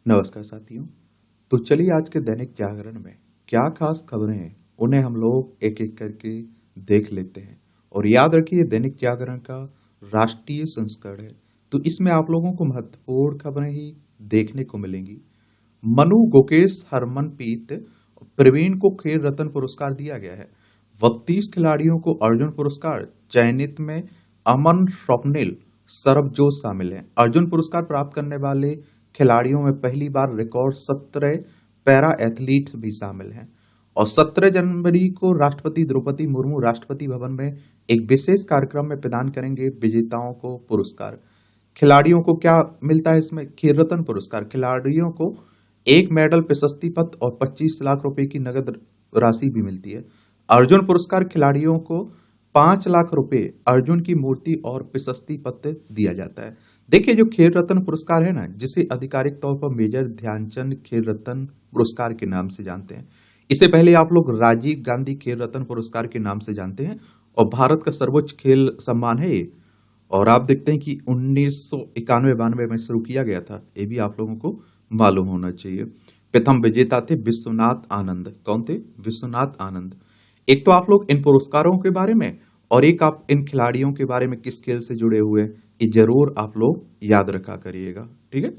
नमस्कार साथियों। तो चलिए आज के दैनिक जागरण में क्या खास खबरें हैं उन्हें हम लोग एक एक करके देख लेते हैं। और याद रखिए दैनिक जागरण का राष्ट्रीय संस्करण है, तो इसमें आप लोगों को महत्वपूर्ण खबरें ही देखने को मिलेंगी। मनु गुकेश हरमनप्रीत प्रवीण को खेल रत्न पुरस्कार दिया गया है। 32 खिलाड़ियों को अर्जुन पुरस्कार, चयनित में अमन, स्वप्निल, सरबजोत शामिल हैं। अर्जुन पुरस्कार प्राप्त करने वाले खिलाड़ियों में पहली बार रिकॉर्ड 17 पैरा एथलीट भी शामिल हैं। और 17 जनवरी को राष्ट्रपति द्रौपदी मुर्मू राष्ट्रपति भवन में एक विशेष कार्यक्रम में प्रदान करेंगे विजेताओं को पुरस्कार। खिलाड़ियों को क्या मिलता है इसमें? खेल रत्न पुरस्कार। खिलाड़ियों को एक मेडल, प्रशस्ति पत्र और 25 लाख रुपए की नगद राशि भी मिलती है। अर्जुन पुरस्कार खिलाड़ियों को 5 लाख रुपए, अर्जुन की मूर्ति और प्रशस्ति पत्र दिया जाता है। देखिए, जो खेल रत्न पुरस्कार है ना, जिसे आधिकारिक तौर पर मेजर ध्यानचंद खेल रत्न पुरस्कार के नाम से जानते हैं। इससे पहले आप लोग राजीव गांधी खेल रत्न पुरस्कार के नाम से जानते हैं और भारत का सर्वोच्च खेल सम्मान है ये। और आप देखते हैं कि 1991-92 में शुरू किया गया था, ये भी आप लोगों को मालूम होना चाहिए। प्रथम विजेता थे विश्वनाथ आनंद। कौन थे? विश्वनाथ आनंद। एक तो आप लोग इन पुरस्कारों के बारे में और एक आप इन खिलाड़ियों के बारे में किस खेल से जुड़े हुए, ये जरूर आप लोग याद रखा करिएगा, ठीक है,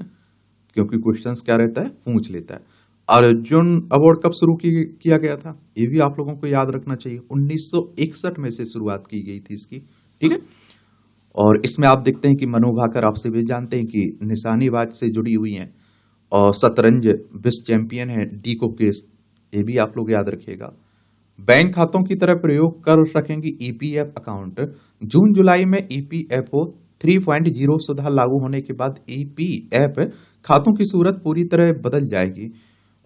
क्योंकि क्वेश्चंस क्या रहता है, पूछ लेता है। अर्जुन अवार्ड कब शुरू किया गया था, ये भी आप लोगों को याद रखना चाहिए। 1961 में से शुरुआत की गई थी इसकी, ठीक है। और इसमें आप देखते हैं कि मनु भाकर, आपसे भी जानते हैं कि निशानेबाज से जुड़ी हुई हैं। और शतरंज विश्व चैंपियन है डी कोकेश, ये भी आप लोग याद रखिएगा। बैंक खातों की तरह प्रयोग कर सकेंगी ईपीएफ अकाउंट। जून जुलाई में ईपीएफओ 3.0 सुधार लागू होने के बाद ईपीएफ खातों की सूरत पूरी तरह बदल जाएगी।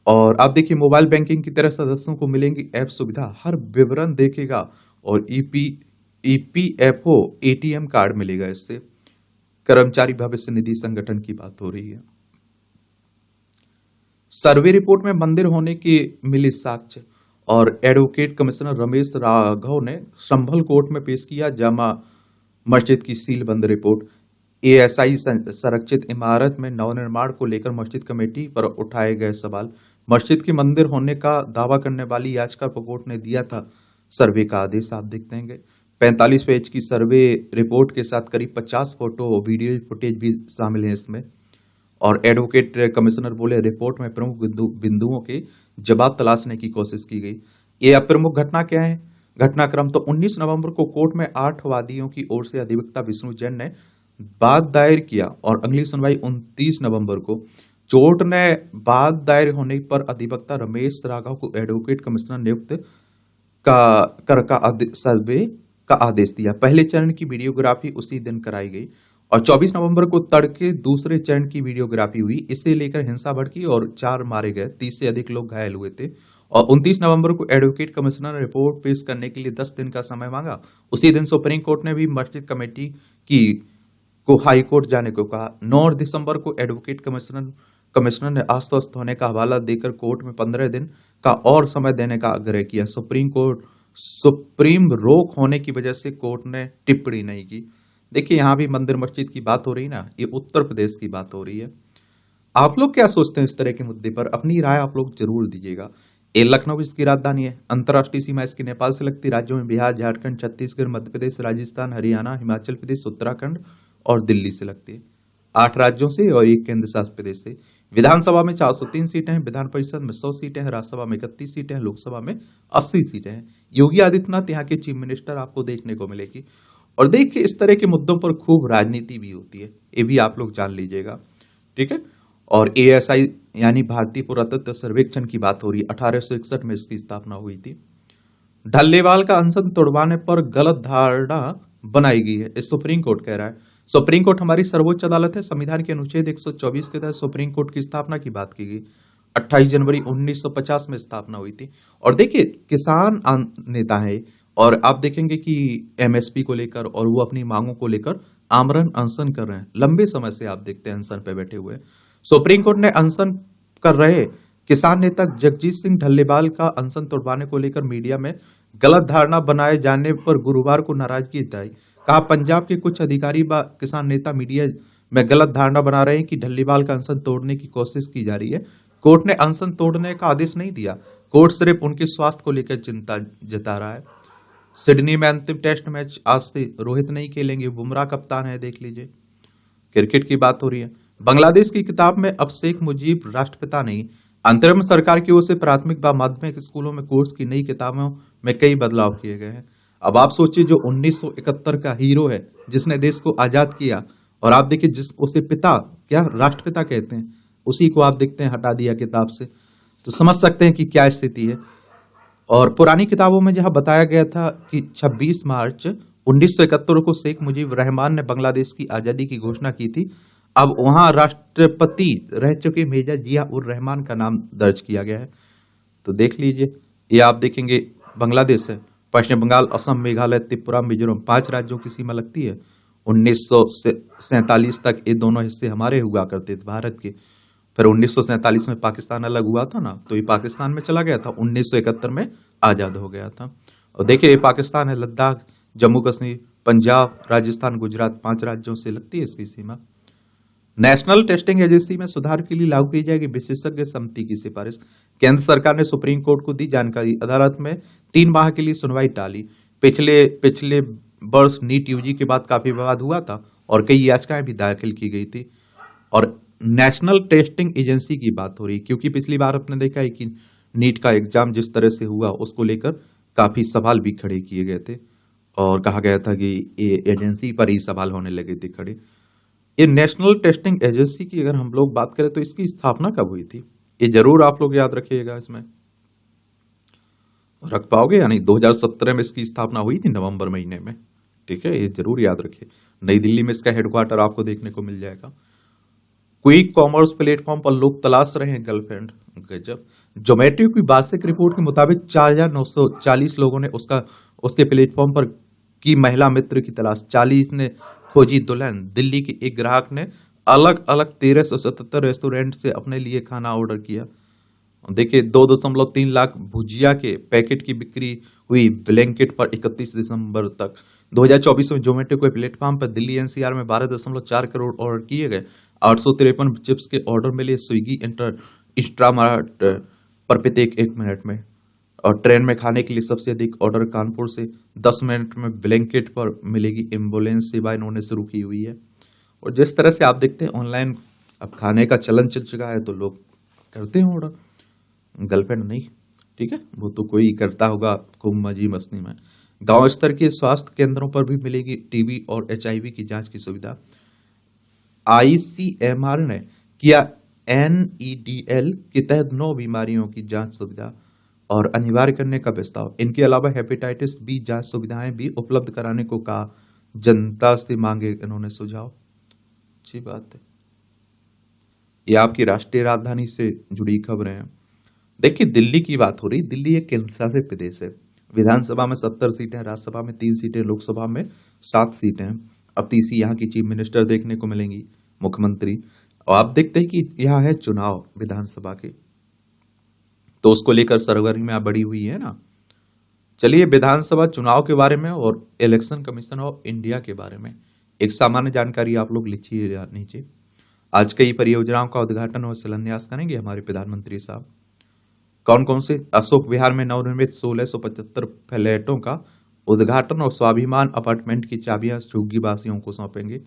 और आप देखिए, मोबाइल बैंकिंग की तरह सदस्यों को मिलेंगी ऐप सुविधा, हर विवरण देखेगा। और ईपीएफओ एटीएम कार्ड मिलेगा इससे। कर्मचारी भविष्य निधि संगठन की बात हो रही है। सर्वे रिपोर्ट में मंदिर होने की मिली साक्ष्य। और एडवोकेट कमिश्नर रमेश राघव ने संभल कोर्ट में पेश किया जामा मस्जिद की सीलबंद रिपोर्ट। एएसआई संरक्षित इमारत में नवनिर्माण को लेकर मस्जिद कमेटी पर उठाए गए सवाल। मस्जिद के मंदिर होने का दावा करने वाली याचिका पर कोर्ट ने दिया था सर्वे का आदेश। आप देखते हैं 45 पेज की सर्वे रिपोर्ट के साथ करीब 50 फोटो और वीडियो फुटेज भी शामिल है इसमें। और एडवोकेट कमिश्नर बोले, रिपोर्ट में प्रमुख बिंदुओं के जवाब तलाशने की कोशिश की गई। ये प्रमुख घटना क्या है? घटनाक्रम तो 19 नवंबर को कोर्ट में 8 वादियों की ओर से अधिवक्ता विष्णु जैन ने वाद दायर किया और अगली सुनवाई 29 नवंबर को। कोर्ट ने वाद दायर होने पर अधिवक्ता रमेश राघव को एडवोकेट कमिश्नर नियुक्त सर्वे का आदेश दिया। पहले चरण की वीडियोग्राफी उसी दिन कराई गई और 24 नवंबर को तड़के दूसरे चरण की वीडियोग्राफी हुई। इसे लेकर हिंसा भड़की और 4 मारे गए, 30 से अधिक लोग घायल हुए थे। और 29 नवंबर को एडवोकेट कमिश्नर ने रिपोर्ट पेश करने के लिए 10 दिन का समय मांगा। उसी दिन सुप्रीम कोर्ट ने भी मस्जिद कमेटी को हाई कोर्ट जाने को कहा। 9 दिसंबर को एडवोकेट कमिश्नर ने आश्वस्त होने का हवाला देकर कोर्ट में 15 दिन का और समय देने का आग्रह किया। सुप्रीम रोक होने की वजह से कोर्ट ने टिप्पणी नहीं की। देखिए, यहां भी मंदिर मस्जिद की बात हो रही ना, ये उत्तर प्रदेश की बात हो रही है। आप लोग क्या सोचते हैं इस तरह के मुद्दे पर? अपनी राय आप लोग जरूर दीजिएगा। ये लखनऊ इसकी राजधानी है। अंतर्राष्ट्रीय सीमा इसकी नेपाल से लगती राज्यों में बिहार, झारखंड, छत्तीसगढ़, मध्य प्रदेश, राजस्थान, हरियाणा, हिमाचल प्रदेश, उत्तराखंड और दिल्ली से लगती है। 8 राज्यों से और 1 केंद्र शासित प्रदेश से। विधानसभा में 403 सीटें हैं, विधान परिषद में 100 सीटें हैं, राज्यसभा में 31 सीटें हैं, लोकसभा में 80 सीटें हैं। योगी आदित्यनाथ यहाँ के चीफ मिनिस्टर आपको देखने को मिलेगी। और देखिए, इस तरह के मुद्दों पर खूब राजनीति भी होती है, ये भी आप लोग जान लीजिएगा, ठीक है। और एएसआई यानी भारतीय पुरातत्व सर्वेक्षण की बात हो रही है। 1861 में इसकी स्थापना हुई थी। ढल्लेवाल का अनशन तोड़वाने पर गलत धारणा बनाई गई है, इस सुप्रीम कोर्ट कह रहा है। सुप्रीम कोर्ट हमारी सर्वोच्च अदालत है। संविधान के अनुच्छेद 124 के तहत सुप्रीम कोर्ट की स्थापना की बात की गई। 28 जनवरी 1950 में स्थापना हुई थी। और देखिए, किसान नेता है और आप देखेंगे कि एमएसपी को लेकर और वो अपनी मांगों को लेकर आमरण अनशन कर रहे हैं। लंबे समय से आप देखते हैं अनशन पे बैठे हुए। सुप्रीम कोर्ट ने अनशन कर रहे किसान नेता जगजीत सिंह ढल्लेवाल का अनशन तोड़वाने को लेकर मीडिया में गलत धारणा बनाए जाने पर गुरुवार को नाराजगी जताई। कहा, पंजाब के कुछ अधिकारी व किसान नेता मीडिया में गलत धारणा बना रहे हैं कि ढल्लीवाल का अनशन तोड़ने की कोशिश की जा रही है। कोर्ट ने अनशन तोड़ने का आदेश नहीं दिया, कोर्ट सिर्फ उनके स्वास्थ्य को लेकर चिंता जता रहा है। सिडनी में अंतिम टेस्ट मैच आज से रोहित नहीं खेलेंगे, बुमराह कप्तान है, देख लीजिए। क्रिकेट की बात हो रही है। बांग्लादेश की किताब में अब शेख मुजीब राष्ट्रपिता नहीं, अंतरिम सरकार की ओर से प्राथमिक व माध्यमिक स्कूलों में कोर्स की नई किताबों में कई बदलाव किए गए हैं। अब आप सोचिए, जो 1971 का हीरो है जिसने देश को आजाद किया, और आप देखिए जिस उसे पिता क्या राष्ट्रपिता कहते हैं, उसी को आप देखते हैं हटा दिया किताब से। तो समझ सकते हैं कि क्या स्थिति है। और पुरानी किताबों में जहां बताया गया था कि 26 मार्च 1971 को शेख मुजीब रहमान ने बांग्लादेश की आजादी की घोषणा की थी, अब वहां राष्ट्रपति रह चुके मेजर जिया उर रहमान का नाम दर्ज किया गया है। तो देख लीजिए, ये आप देखेंगे बांग्लादेश है, पश्चिम बंगाल, असम, मेघालय, त्रिपुरा, मिजोरम, 5 राज्यों की सीमा लगती है। 1947 तक ये दोनों हिस्से हमारे हुआ करते थे भारत के। फिर 1947 में पाकिस्तान अलग हुआ था ना, तो ये पाकिस्तान में चला गया था, 1971 में आजाद हो गया था। और देखिए, ये पाकिस्तान है, लद्दाख, जम्मू कश्मीर, पंजाब, राजस्थान, गुजरात, 5 राज्यों से लगती है इसकी सीमा। नेशनल टेस्टिंग एजेंसी में सुधार के लिए लागू की जाएगी विशेषज्ञ समिति की सिफारिश। केंद्र सरकार ने सुप्रीम कोर्ट को दी जानकारी, अदालत में 3 माह के लिए सुनवाई टाली। पिछले पिछले वर्ष नीट यूजी के बाद काफी विवाद हुआ था और कई याचिकाएं भी दाखिल की गई थी। और नेशनल टेस्टिंग एजेंसी की बात हो रही, क्योंकि पिछली बार आपने देखा है कि नीट का एग्जाम जिस तरह से हुआ उसको लेकर काफी सवाल भी खड़े किए गए थे और कहा गया था कि ये एजेंसी पर ही सवाल होने लगे थे खड़े। ये नेशनल टेस्टिंग एजेंसी की अगर हम लोग बात करें तो इसकी स्थापना कब हुई थी, ये जरूर आप लोग याद रखिएगा। इसमें रख पाओगे या नहीं? 2017 में इसकी स्थापना हुई थी नवंबर महीने में, ठीक है, ये जरूर याद रखिए। नई दिल्ली में इसका हेडक्वार्टर आपको देखने को मिल जाएगा। क्विक कॉमर्स प्लेटफॉर्म पर लोग तलाश रहे हैं गर्लफ्रेंड, गजब। जोमेटो की वार्षिक रिपोर्ट के मुताबिक 4,940 लोगों ने उसके प्लेटफॉर्म पर की महिला मित्र की तलाश, 40 ने खोजी दुल्हन। दिल्ली के एक ग्राहक ने अलग अलग 1377 रेस्टोरेंट से अपने लिए खाना ऑर्डर किया। देखिए, 2.3 लाख भुजिया के पैकेट की बिक्री हुई ब्लैंकेट पर 31 दिसंबर तक। 2024 में जोमेटो के प्लेटफॉर्म पर दिल्ली एनसीआर में 12.4 करोड़ ऑर्डर किए गए। 853 चिप्स के ऑर्डर मिले स्विगी इंस्टामार्ट पर प्रत्येक 1 मिनट में। और ट्रेन में खाने के लिए सबसे अधिक ऑर्डर कानपुर से 10 मिनट में ब्लैंकेट पर मिलेगी एम्बुलेंस सेवा इन्होंने शुरू की हुई है। और जिस तरह से आप देखते हैं ऑनलाइन अब खाने का चलन चल चुका है तो लोग करते हैं ऑर्डर, गर्लफ्रेंड नहीं, ठीक है, वो तो कोई करता होगा खूब मजी मस्ती में। गांव स्तर के स्वास्थ्य केंद्रों पर भी मिलेगी टीबी और एचआईवी की जांच की सुविधा। आईसीएमआर ने किया एनईडीएल के तहत 9 बीमारियों की जांच सुविधा और अनिवार्य करने का प्रस्ताव। इनके अलावा हेपेटाइटिस बी जांच सुविधाएं भी उपलब्ध कराने को कहा, जनता से मांगे इन्होंने सुझाव। अच्छी बात है। ये आपकी राष्ट्रीय राजधानी से जुड़ी खबरें हैं। देखिए, दिल्ली की बात हो रही, दिल्ली एक केंद्र शासित प्रदेश है। विधानसभा में 70 सीटें, राज्यसभा में 3 सीटें, लोकसभा में 7 सीटें। अब तीसरी यहाँ की चीफ मिनिस्टर देखने को मिलेंगी, मुख्यमंत्री। और आप देखते हैं कि यहाँ है चुनाव विधानसभा के, तो उसको लेकर सरगर्मियां बढ़ी हुई है ना। चलिए, विधानसभा चुनाव के बारे में और इलेक्शन कमीशन ऑफ इंडिया के बारे में एक सामान्य जानकारी आप लोग लिखिए नीचे। आज कई परियोजनाओं का उद्घाटन और शिलान्यास करेंगे हमारे प्रधानमंत्री साहब। कौन कौन से? अशोक विहार में नवनिर्मित 1675 फ्लैटों का उद्घाटन और स्वाभिमान अपार्टमेंट की चाबियां झुग्गी वासियों को सौंपेंगे।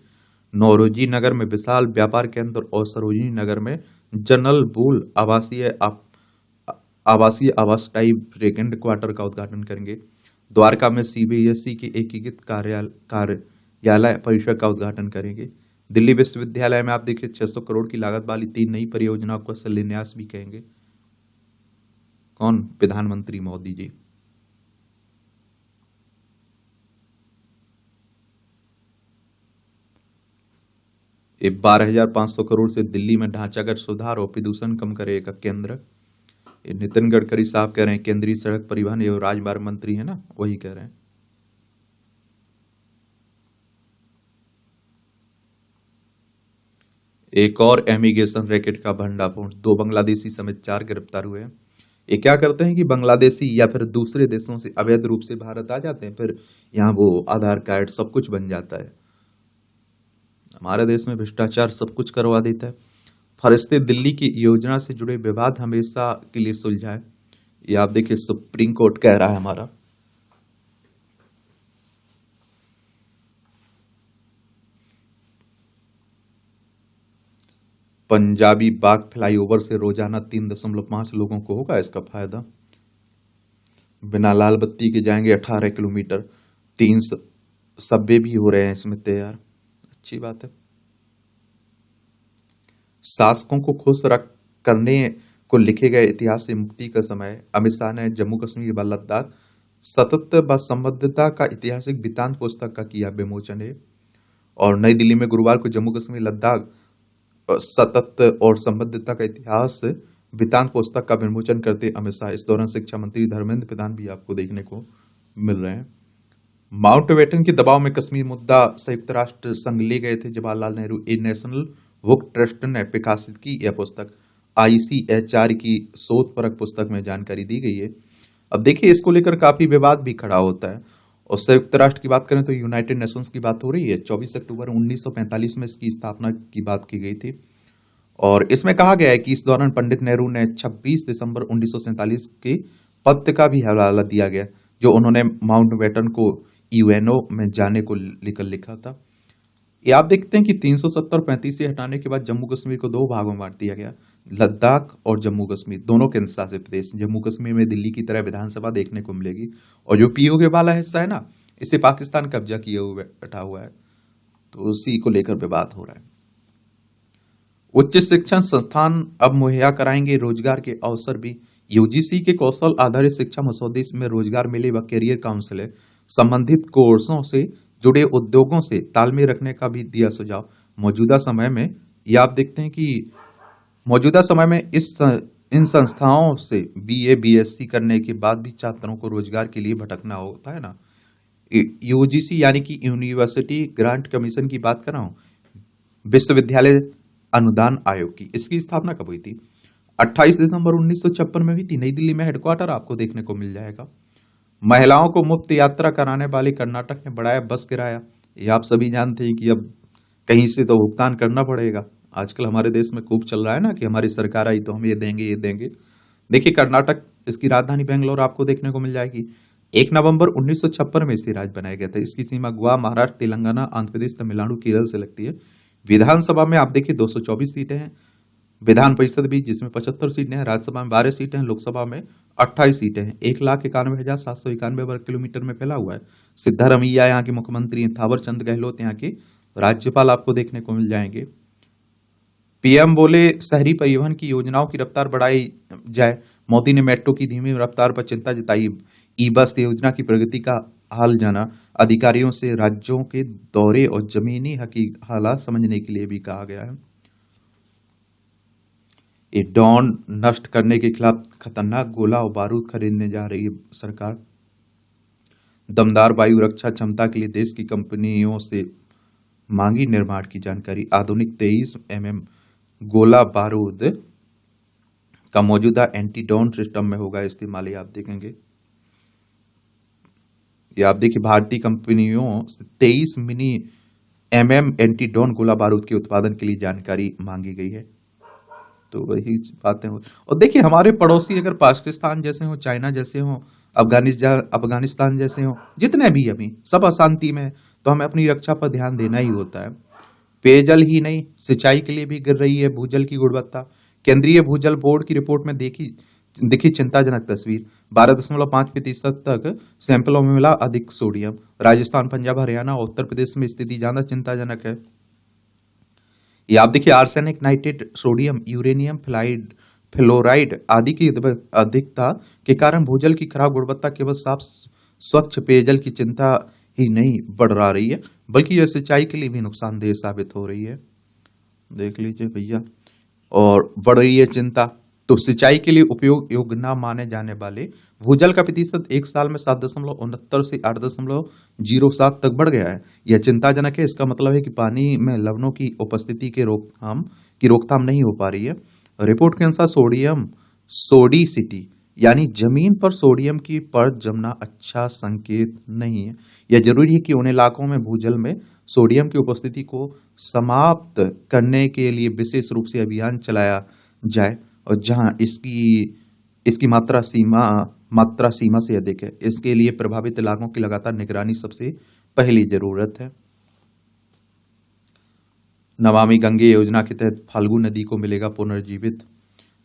नौरोजी नगर में विशाल व्यापार केंद्र और सरोजिनी नगर में जनरल बूल आवासीय आवास टाइप सेकेंड क्वार्टर का उद्घाटन करेंगे। द्वारका में सीबीएसई के एकीकृत कार्यालय परिसर का उद्घाटन करेंगे। दिल्ली विश्वविद्यालय में आप देखिए 600 करोड़ की लागत वाली 3 नई परियोजनाओं का शिलान्यास भी करेंगे। कौन? प्रधानमंत्री मोदी जी। ये 12,500 करोड़ से दिल्ली में ढांचागत सुधार और प्रदूषण कम करेगा केंद्र। ये नितिन गडकरी साहब कह रहे हैं, केंद्रीय सड़क परिवहन एवं राजमार्ग मंत्री है ना, वही कह रहे हैं। एक और इमिग्रेशन रैकेट का भंडाफोड़, 2 बांग्लादेशी समेत 4 गिरफ्तार हुए हैं। ये क्या करते हैं कि बांग्लादेशी या फिर दूसरे देशों से अवैध रूप से भारत आ जाते हैं, फिर यहाँ वो आधार कार्ड सब कुछ बन जाता है। हमारे देश में भ्रष्टाचार सब कुछ करवा देता है। फरिश्ते दिल्ली की योजना से जुड़े विवाद हमेशा के लिए सुलझाए, ये आप देखिए सुप्रीम कोर्ट कह रहा है हमारा। पंजाबी बाग फ्लाईओवर से रोजाना 3.5 लोगों को होगा इसका फायदा। बिना लाल बत्ती के जाएंगे 18 किलोमीटर। 3 सबवे भी हो रहे हैं इसमें तैयार, अच्छी बात है। शासकों को खुश रख करने को लिखे गए इतिहास से मुक्ति का समय। अमित शाह ने जम्मू कश्मीर व लद्दाख सतत व संबद्धता का ऐतिहासिक वृत्तांत पुस्तक का किया विमोचन है। और नई दिल्ली में गुरुवार को जम्मू कश्मीर लद्दाख सतत और संबद्धता का इतिहास वृत्तांत पुस्तक का विमोचन करते अमित शाह। इस दौरान शिक्षा मंत्री धर्मेंद्र प्रधान भी आपको देखने को मिल रहे हैं। माउंटबेटन के दबाव में कश्मीर मुद्दा संयुक्त राष्ट्र संघ ले गए थे जवाहरलाल नेहरू ए नेशनल बुक ट्रस्ट ने प्रकाशित की यह पुस्तक। ICHR की शोधपरक पुस्तक में जानकारी दी गई है। अब देखिए इसको लेकर काफी विवाद भी खड़ा होता है। और संयुक्त राष्ट्र की बात करें तो यूनाइटेड नेशंस की बात हो रही है। 24 अक्टूबर 1945 में इसकी स्थापना की बात की गई थी। और इसमें कहा गया है कि इस दौरान पंडित नेहरू ने 26 दिसंबर 1947 के पत्र का भी हवाला दिया गया जो उन्होंने माउंटबेटन को UNO में जाने को लेकर लिखा था। ये आप देखते हैं कि 370 और 35 से हटाने के बाद जम्मू कश्मीर को 2 भागों में बांट दिया गया। लद्दाख और जम्मू कश्मीर दोनों केंद्र शासित प्रदेश। जम्मू कश्मीर में दिल्ली की तरह विधानसभा देखने को मिलेगी और जो POK वाला हिस्सा है ना, इसे पाकिस्तान कब्जा किए हुए बैठा हुआ है, तो उसी को लेकर विवाद हो रहा है। उच्च शिक्षण संस्थान अब मुहैया कराएंगे रोजगार के अवसर भी। UGC के कौशल आधारित शिक्षा मसौदे में रोजगार मेले व कैरियर काउंसिल संबंधित कोर्सों से जुड़े उद्योगों से तालमेल रखने का भी दिया सुझाव। मौजूदा समय में ये आप देखते हैं कि मौजूदा समय में इन संस्थाओं से BA BSc करने के बाद भी छात्रों को रोजगार के लिए भटकना होता है ना। UGC यानी कि यूनिवर्सिटी ग्रांट कमीशन की बात कर रहा हूँ, विश्वविद्यालय अनुदान आयोग की। इसकी स्थापना कब हुई थी? 28 दिसंबर 1956 में हुई थी। नई दिल्ली में हेडक्वार्टर आपको देखने को मिल जाएगा। महिलाओं को मुफ्त यात्रा कराने वाले कर्नाटक ने बढ़ाया बस किराया। ये आप सभी जानते हैं कि अब कहीं से तो भुगतान करना पड़ेगा। आजकल हमारे देश में खूब चल रहा है ना कि हमारी सरकार आई तो हम ये देंगे ये देंगे। देखिए कर्नाटक, इसकी राजधानी बेंगलोर आपको देखने को मिल जाएगी। 1 नवंबर 1956 में इसे राज्य बनाया गया था। इसकी सीमा गोवा, महाराष्ट्र, तेलंगाना, आंध्र प्रदेश, तमिलनाडु, केरल से लगती है। विधानसभा में आप देखिए 224 सीटें हैं। विधान परिषद भी जिसमें 75 सीटें हैं। राज्यसभा में 12 सीटें हैं। लोकसभा में 28 सीटें हैं। 1,91,791 वर्ग किलोमीटर में फैला हुआ है। सिद्धारमैया यहाँ के मुख्यमंत्री हैं। थावर चंद गहलोत यहाँ के राज्यपाल आपको देखने को मिल जाएंगे। PM बोले शहरी परिवहन की योजनाओं की रफ्तार बढ़ाई जाए। मोदी ने मेट्रो की धीमी रफ्तार पर चिंता जताई। ई-बस योजना की प्रगति का हाल जाना। अधिकारियों से राज्यों के दौरे और जमीनी हालात समझने के लिए भी कहा गया है। ये ड्रोन नष्ट करने के खिलाफ खतरनाक गोला और बारूद खरीदने जा रही है सरकार। दमदार वायु रक्षा क्षमता के लिए देश की कंपनियों से मांगी निर्माण की जानकारी। आधुनिक 23 mm गोला बारूद का मौजूदा एंटी ड्रोन सिस्टम में होगा इस्तेमाल। आप देखेंगे, ये आप देखिए भारतीय कंपनियों से 23 mm एंटी ड्रोन गोला बारूद के उत्पादन के लिए जानकारी मांगी गई है। तो वही बातें हो। और देखिए हमारे पड़ोसी अगर पाकिस्तान जैसे हो, चाइना जैसे हो, अफगानिस्तान जैसे हो, जितने भी अभी सब अशांति में, तो हमें अपनी रक्षा पर ध्यान देना ही होता है। पेयजल ही नहीं, सिंचाई के लिए भी गिर रही है भूजल की गुणवत्ता। केंद्रीय भूजल बोर्ड की रिपोर्ट में दिखी चिंताजनक तस्वीर। 12.5% तक सैंपलों में मिला अधिक सोडियम। राजस्थान, पंजाब, हरियाणा और उत्तर प्रदेश में स्थिति ज्यादा चिंताजनक है। ये आप देखिए arsenic, nitrate, sodium, uranium, fluoride आदि की अधिकता के कारण भूजल की खराब गुणवत्ता केवल साफ स्वच्छ पेयजल की चिंता ही नहीं बढ़ रही है, बल्कि यह सिंचाई के लिए भी नुकसानदेह साबित हो रही है। देख लीजिए भैया, और बढ़ रही है चिंता। तो सिंचाई के लिए उपयोग योग्य न माने जाने वाले भूजल का प्रतिशत 1 साल में 7.69 से 8.07 तक बढ़ गया है। यह चिंताजनक है। इसका मतलब है कि पानी में लवणों की उपस्थिति के रोकथाम नहीं हो पा रही है। रिपोर्ट के अनुसार सोडिसिटी यानी जमीन पर सोडियम की परत जमना अच्छा संकेत नहीं है। यह जरूरी है कि उन इलाकों में भूजल में सोडियम की उपस्थिति को समाप्त करने के लिए विशेष रूप से अभियान चलाया जाए, और जहां इसकी मात्रा सीमा से अधिक है, इसके लिए प्रभावित इलाकों की लगातार निगरानी सबसे पहली जरूरत है। नमामि गंगे योजना के तहत फाल्गु नदी को मिलेगा पुनर्जीवित।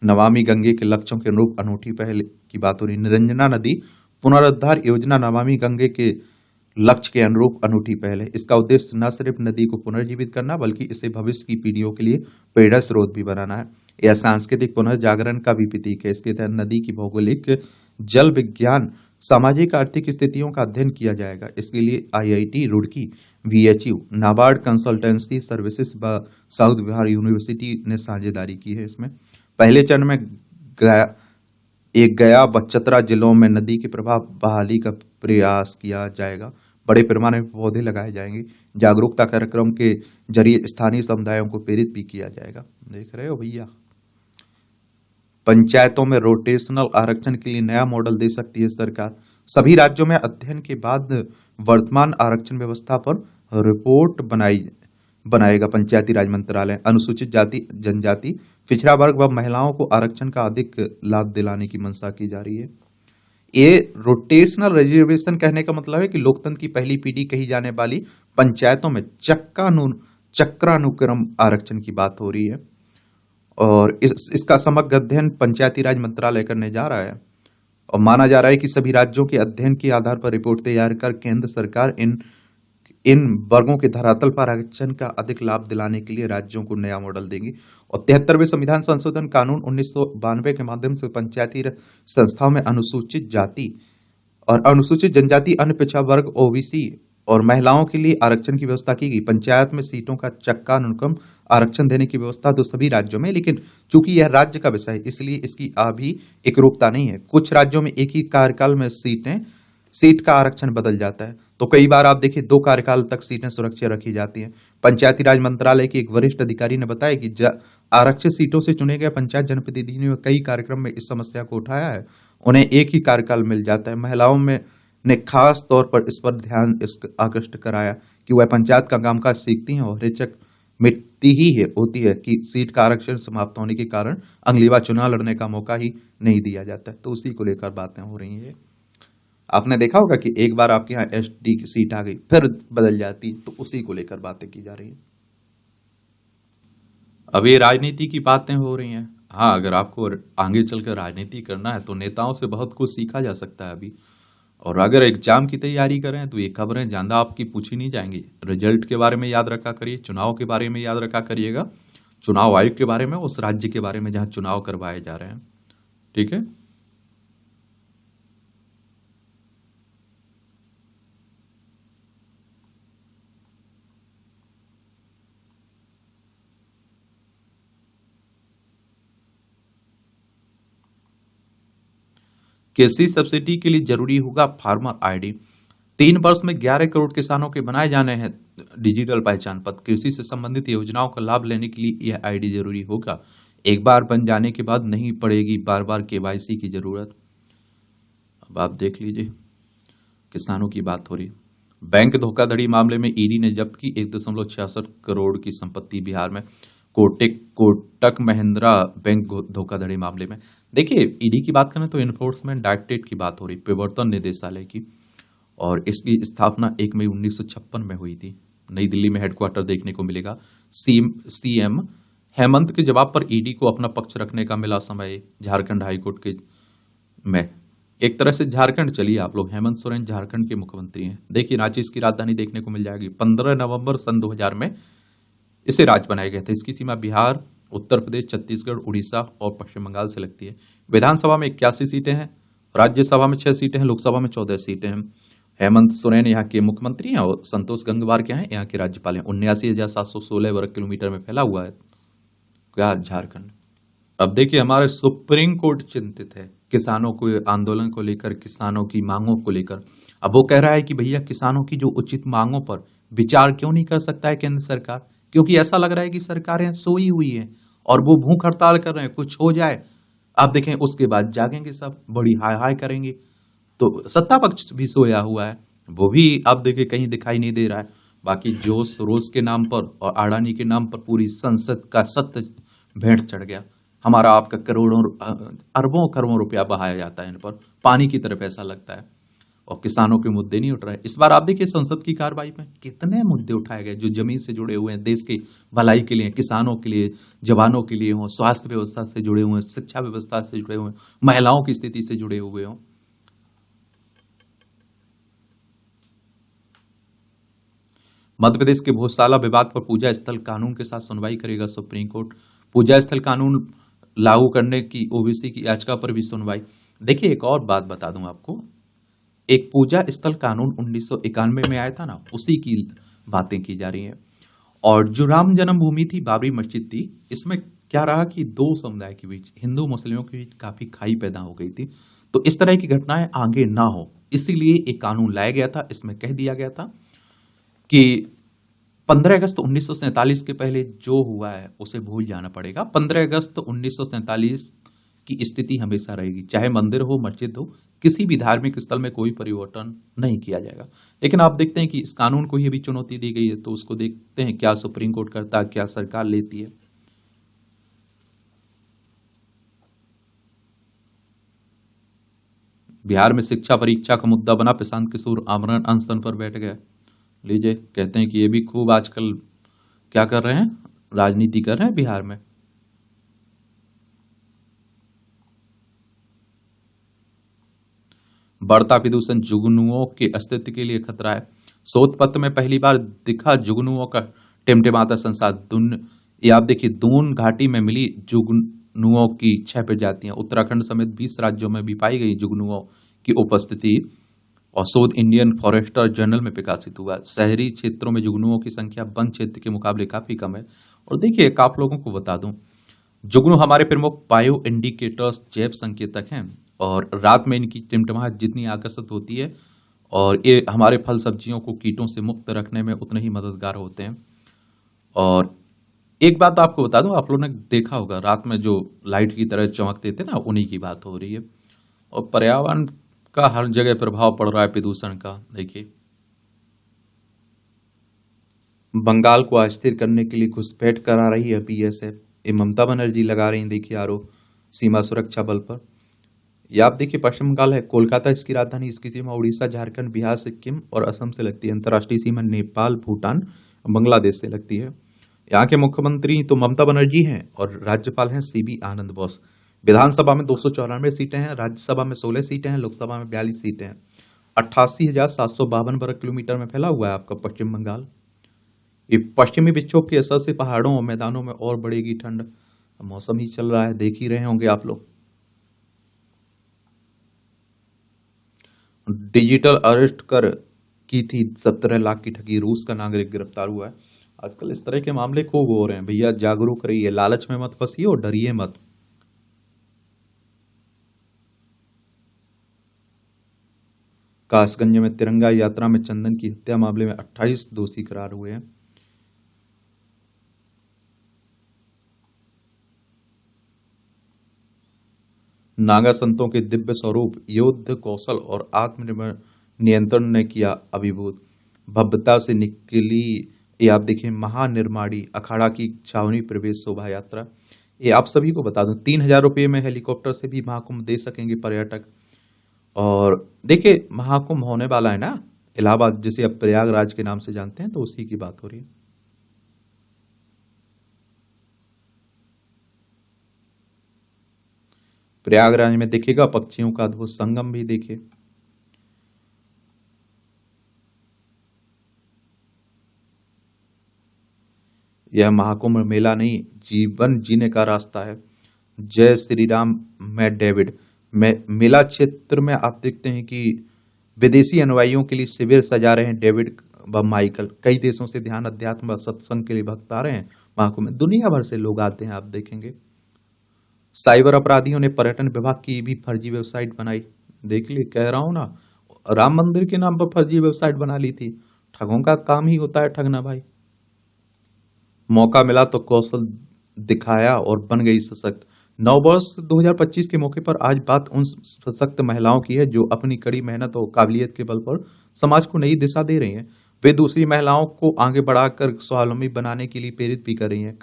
नमामि गंगे के लक्ष्यों के अनुरूप अनूठी पहल की बात हो रही। निरंजना नदी पुनरुद्धार योजना नमामि गंगे के लक्ष्य के अनुरूप अनूठी पहल है। इसका उद्देश्य न सिर्फ नदी को पुनर्जीवित करना, बल्कि इसे भविष्य की पीढ़ियों के लिए प्रेरणा स्रोत भी बनाना है। यह सांस्कृतिक पुनर्जागरण का भी प्रतीक है। इसके तहत नदी की भौगोलिक, जल विज्ञान, सामाजिक आर्थिक स्थितियों का अध्ययन किया जाएगा। इसके लिए IIT Roorkee, VHU, NABARD consultancy services व साउथ बिहार यूनिवर्सिटी ने साझेदारी की है। इसमें पहले चरण में गया व चतरा जिलों में नदी के प्रभाव बहाली का प्रयास किया जाएगा। बड़े पैमाने पर पौधे लगाए जाएंगे। जागरूकता कार्यक्रम के जरिए स्थानीय समुदायों को प्रेरित भी किया जाएगा। देख रहे हो भैया, पंचायतों में रोटेशनल आरक्षण के लिए नया मॉडल दे सकती है सरकार। सभी राज्यों में अध्ययन के बाद वर्तमान आरक्षण व्यवस्था पर रिपोर्ट बनाएगा पंचायती राज मंत्रालय। अनुसूचित जाति, जनजाति, पिछड़ा वर्ग व महिलाओं को आरक्षण का अधिक लाभ दिलाने की मंशा की जा रही है। ये रोटेशनल रिजर्वेशन कहने का मतलब है कि लोकतंत्र की पहली पीढ़ी कही जाने वाली पंचायतों में चक्रानुक्रम आरक्षण की बात हो रही है, और इसका समग्र अध्ययन पंचायती राज मंत्रालय करने जा रहा है। और माना जा रहा है कि सभी राज्यों के अध्ययन के आधार पर रिपोर्ट तैयार कर केंद्र सरकार इन वर्गों के धरातल पर आरक्षण का अधिक लाभ दिलाने के लिए राज्यों को नया मॉडल देंगी। और 73वें संविधान संशोधन कानून 1992 के माध्यम से पंचायती संस्थाओं में अनुसूचित जाति और अनुसूचित जनजाति, अन्य पिछड़ा वर्ग, OBC और महिलाओं के लिए आरक्षण की व्यवस्था की गई। पंचायत में सीटों का चक्रानुक्रम आरक्षण देने की व्यवस्था तो सभी राज्यों में, लेकिन चूंकि यह राज्य का विषय है इसलिए इसकी अभी एकरूपता नहीं है। कुछ राज्यों में एक ही कार्यकाल में सीट का आरक्षण बदल जाता है, तो कई बार आप देखिए 2 कार्यकाल तक सीटें सुरक्षित रखी जाती हैं। पंचायती राज मंत्रालय के एक वरिष्ठ अधिकारी ने बताया कि आरक्षित सीटों से चुने गए पंचायत जनप्रतिनिधियों ने कई कार्यक्रम में इस समस्या को उठाया है। उन्हें एक ही कार्यकाल मिल जाता है। महिलाओं में ने खास तौर पर इस पर ध्यान आकृष्ट कराया कि वह पंचायत का कामकाज सीखती हैं और हिचक मिटती ही होती है कि सीट का आरक्षण समाप्त होने के कारण अगली बार चुनाव लड़ने का मौका ही नहीं दिया जाता है। तो उसी को लेकर बातें हो रही हैं। आपने देखा होगा कि एक बार आपके यहाँ SD की सीट आ गई फिर बदल जाती, तो उसी को लेकर बातें की जा रही हैं। अब ये राजनीति की बातें हो रही हैं। हाँ, अगर आपको आगे चलकर राजनीति करना है तो नेताओं से बहुत कुछ सीखा जा सकता है अभी। और अगर एग्जाम की तैयारी करें तो ये खबरें ज्यादा आपकी पूछी नहीं जाएंगी। रिजल्ट के बारे में याद रखा करिए, चुनाव के बारे में याद रखा करिएगा, चुनाव आयोग के बारे में, उस राज्य के बारे में जहां चुनाव करवाए जा रहे हैं। ठीक है। कृषि सब्सिडी के लिए जरूरी होगा फार्मर ID। 3 वर्ष में 11 करोड़ किसानों के बनाए जाने हैं डिजिटल पहचान पत्र। कृषि से संबंधित योजनाओं का लाभ लेने के लिए यह ID जरूरी होगा। एक बार बन जाने के बाद नहीं पड़ेगी बार बार KYC की जरूरत। अब आप देख लीजिए, किसानों की बात हो रही। बैंक धोखाधड़ी मामले में ED ने जब्त की 1.66 करोड़ की संपत्ति बिहार में। कोटक महिंद्रा बैंक धोखाधड़ी मामले में देखिए, ED की बात करें तो इन्फोर्समेंट डायरेक्टरेट की बात हो रही, प्रवर्तन निदेशालय की, और इसकी स्थापना 1 मई 1956 में हुई थी। नई दिल्ली में हेडक्वार्टर देखने को मिलेगा। CM हेमंत के जवाब पर ED को अपना पक्ष रखने का मिला समय। झारखंड हाईकोर्ट के में एक तरह से झारखंड, चलिए आप लोग, हेमंत सोरेन झारखंड के मुख्यमंत्री हैं। देखिए, रांची इसकी राजधानी देखने को मिल जाएगी। 15 नवंबर सन 2000 में इसे राज्य बनाया गया था। इसकी सीमा बिहार, उत्तर प्रदेश, छत्तीसगढ़, उड़ीसा और पश्चिम बंगाल से लगती है। विधानसभा में 81 सीटें हैं, राज्यसभा में 6 सीटें हैं, लोकसभा में 14 सीटें हैं। हेमंत सोरेन यहाँ के मुख्यमंत्री हैं और संतोष गंगवार क्या हैं, यहाँ के राज्यपाल हैं। 79,716 वर्ग किलोमीटर में फैला हुआ है क्या झारखंड। अब देखिए, हमारे सुप्रीम कोर्ट चिंतित है किसानों को आंदोलन को लेकर, किसानों की मांगों को लेकर। अब वो कह रहा है कि भैया किसानों की जो उचित मांगों पर विचार क्यों नहीं कर सकता है केंद्र सरकार, क्योंकि ऐसा लग रहा है कि सरकारें सोई हुई हैं और वो भूख हड़ताल कर रहे हैं, कुछ हो जाए। आप देखें, उसके बाद जागेंगे सब, बड़ी हाय हाय करेंगे। तो सत्ता पक्ष भी सोया हुआ है, वो भी आप देखें कहीं दिखाई नहीं दे रहा है। बाकी जोश रोज के नाम पर और अडानी के नाम पर पूरी संसद का सत्य भेंट चढ़ गया। हमारा आपका करोड़ों अरबों खरबों रुपया बहाया जाता है इन पर, पानी की तरह पैसा लगता है और किसानों के मुद्दे नहीं उठ रहे। इस बार आप देखिए संसद की कार्रवाई में कितने मुद्दे उठाए गए जो जमीन से जुड़े हुए हैं, देश की भलाई के लिए, किसानों के लिए, जवानों के लिए हों, स्वास्थ्य व्यवस्था से जुड़े हुए, शिक्षा व्यवस्था से जुड़े हुए, महिलाओं की स्थिति से जुड़े हुए हों। मध्य प्रदेश के भोजशाला विवाद पर पूजा स्थल कानून के साथ सुनवाई करेगा सुप्रीम कोर्ट। पूजा स्थल कानून लागू करने की ओबीसी की याचिका पर भी सुनवाई। देखिए एक और बात बता दूं आपको, एक पूजा स्थल कानून 1991 में आया था ना, उसी की बातें की जा रही हैं। और जो राम जन्मभूमि थी, बाबरी मस्जिद थी, इसमें क्या रहा कि दो समुदाय के बीच, हिंदू मुस्लिमों के बीच काफी खाई पैदा हो गई थी। तो इस तरह की घटनाएं आगे ना हो, इसीलिए एक कानून लाया गया था। इसमें कह दिया गया था कि 15 अगस्त 1947 के पहले जो हुआ है उसे भूल जाना पड़ेगा। 15 अगस्त 1947 की स्थिति हमेशा रहेगी, चाहे मंदिर हो, मस्जिद हो, किसी भी धार्मिक स्थल में कोई परिवर्तन नहीं किया जाएगा। लेकिन आप देखते हैं कि इस कानून को ये भी चुनौती दी गई है, तो उसको देखते हैं क्या सुप्रीम कोर्ट करता है, क्या सरकार लेती है। बिहार में शिक्षा परीक्षा का मुद्दा बना, प्रशांत किशोर आमरण अनशन पर बैठ गए। लीजिए, कहते हैं कि ये भी खूब आजकल क्या कर रहे हैं, राजनीति कर रहे हैं बिहार में। बढ़ता प्रदूषण जुगनुओं के अस्तित्व के लिए खतरा है। शोध पत्र में पहली बार दिखा जुगनुओं का टिमटिमाता संसार। ये आप देखिए, दून घाटी में मिली जुगनुओं की 6 प्रजातियां। उत्तराखंड समेत 20 राज्यों में भी पाई गई जुगनुओं की उपस्थिति, और शोध इंडियन फॉरेस्टर जर्नल में प्रकाशित हुआ। शहरी क्षेत्रों में जुगनुओं की संख्या वन क्षेत्र के मुकाबले काफी कम है। और देखिए, एक आप लोगों को बता दूं, जुगनू हमारे प्रमुख बायो इंडिकेटर्स, जैव संकेतक हैं, और रात में इनकी टिमटिमाहट जितनी आकर्षित होती है, और ये हमारे फल सब्जियों को कीटों से मुक्त रखने में उतने ही मददगार होते हैं। और एक बात आपको बता दूं, आप लोगों ने देखा होगा रात में जो लाइट की तरह चमकते थे ना, उन्हीं की बात हो रही है। और पर्यावरण का हर जगह प्रभाव पड़ रहा है प्रदूषण का। देखिए, बंगाल को अस्थिर करने के लिए घुसपैठ करा रही है बीएसएफ। ये ममता बनर्जी लगा रही हैं, देखिए, आरोप सीमा सुरक्षा बल पर। ये आप देखिए, पश्चिम बंगाल है, कोलकाता इसकी राजधानी, इसकी सीमा उड़ीसा, झारखंड, बिहार, सिक्किम और असम से लगती है। अंतर्राष्ट्रीय सीमा नेपाल, भूटान, बांग्लादेश से लगती है। यहाँ के मुख्यमंत्री तो ममता बनर्जी हैं और राज्यपाल हैं सीबी आनंद बोस। विधानसभा में 294 सीटें हैं, राज्यसभा में 16 सीटें हैं, लोकसभा में 42 सीटें हैं। 88,752 वर्ग किलोमीटर में फैला हुआ है आपका पश्चिम बंगाल। ये पश्चिमी विक्षोभ के असर से पहाड़ों और मैदानों में और बढ़ेगी ठंड। मौसम ही चल रहा है, देख ही रहे होंगे आप लोग। डिजिटल अरेस्ट कर की थी 17 लाख की ठगी, रूस का नागरिक गिरफ्तार हुआ है। आजकल इस तरह के मामले खूब हो रहे हैं। भैया जागरूक रहिए, लालच में मत फंसिए और डरिए मत। कासगंज में तिरंगा यात्रा में चंदन की हत्या मामले में 28 दोषी करार हुए हैं। नागा संतों के दिव्य स्वरूप, युद्ध कौशल और आत्मनिर्भर नियंत्रण ने किया अभिभूत। भव्यता से निकली ये आप देखिए महानिर्माणी अखाड़ा की छावनी प्रवेश शोभा यात्रा। ये आप सभी को बता दूं, 3,000 रुपये में हेलीकॉप्टर से भी महाकुंभ दे सकेंगे पर्यटक। और देखिए, महाकुंभ होने वाला है ना इलाहाबाद, जिसे अब प्रयागराज के नाम से जानते हैं, तो उसी की बात हो रही है। प्रयागराज में देखिएगा पक्षियों का अद्भुत संगम भी देखिए। यह महाकुंभ मेला नहीं, जीवन जीने का रास्ता है। जय श्री राम। मैं डेविड। मेला क्षेत्र में आप देखते हैं कि विदेशी अनुयायियों के लिए शिविर सजा रहे हैं डेविड व माइकल। कई देशों से ध्यान, अध्यात्म व सत्संग के लिए भक्त आ रहे हैं महाकुंभ में। दुनिया भर से लोग आते हैं, आप देखेंगे। साइबर अपराधियों ने पर्यटन विभाग की भी फर्जी वेबसाइट बनाई। देख ली, कह रहा हूं ना, राम मंदिर के नाम पर फर्जी वेबसाइट बना ली थी। ठगों का काम ही होता है ठगना भाई। मौका मिला तो कौशल दिखाया और बन गई सशक्त। नववर्ष 2025 के मौके पर आज बात उन सशक्त महिलाओं की है जो अपनी कड़ी मेहनत और काबिलियत के बल पर समाज को नई दिशा दे रही हैं। वे दूसरी महिलाओं को आगे बढ़ाकर स्वावलंबी बनाने के लिए प्रेरित भी कर रही हैं।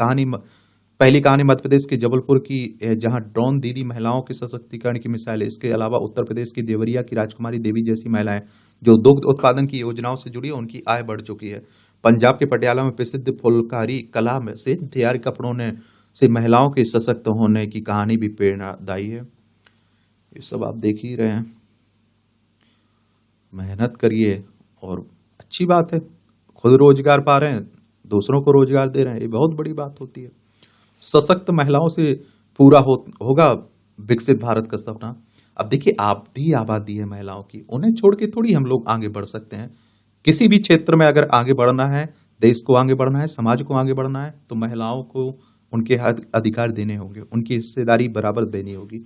पहली कहानी मध्य प्रदेश के जबलपुर की है, जहां ड्रोन दीदी महिलाओं के सशक्तिकरण की मिसाल है। इसके अलावा उत्तर प्रदेश की देवरिया की राजकुमारी देवी जैसी महिलाएं जो दुग्ध उत्पादन की योजनाओं से जुड़ी है, उनकी आय बढ़ चुकी है। पंजाब के पटियाला में प्रसिद्ध फुलकारी कला में से तैयारी कपड़ों ने से महिलाओं के सशक्त होने की कहानी भी प्रेरणादायी है। ये सब आप देख ही रहे हैं। मेहनत करिए और अच्छी बात है, खुद रोजगार पा रहे हैं, दूसरों को रोजगार दे रहे हैं, ये बहुत बड़ी बात होती है। सशक्त महिलाओं से पूरा होगा विकसित भारत का सपना। अब देखिए, आधी आबादी है महिलाओं की, उन्हें छोड़ के थोड़ी हम लोग आगे बढ़ सकते हैं। किसी भी क्षेत्र में अगर आगे बढ़ना है, देश को आगे बढ़ना है, समाज को आगे बढ़ना है, तो महिलाओं को उनके अधिकार देने होंगे, उनकी हिस्सेदारी बराबर देनी होगी।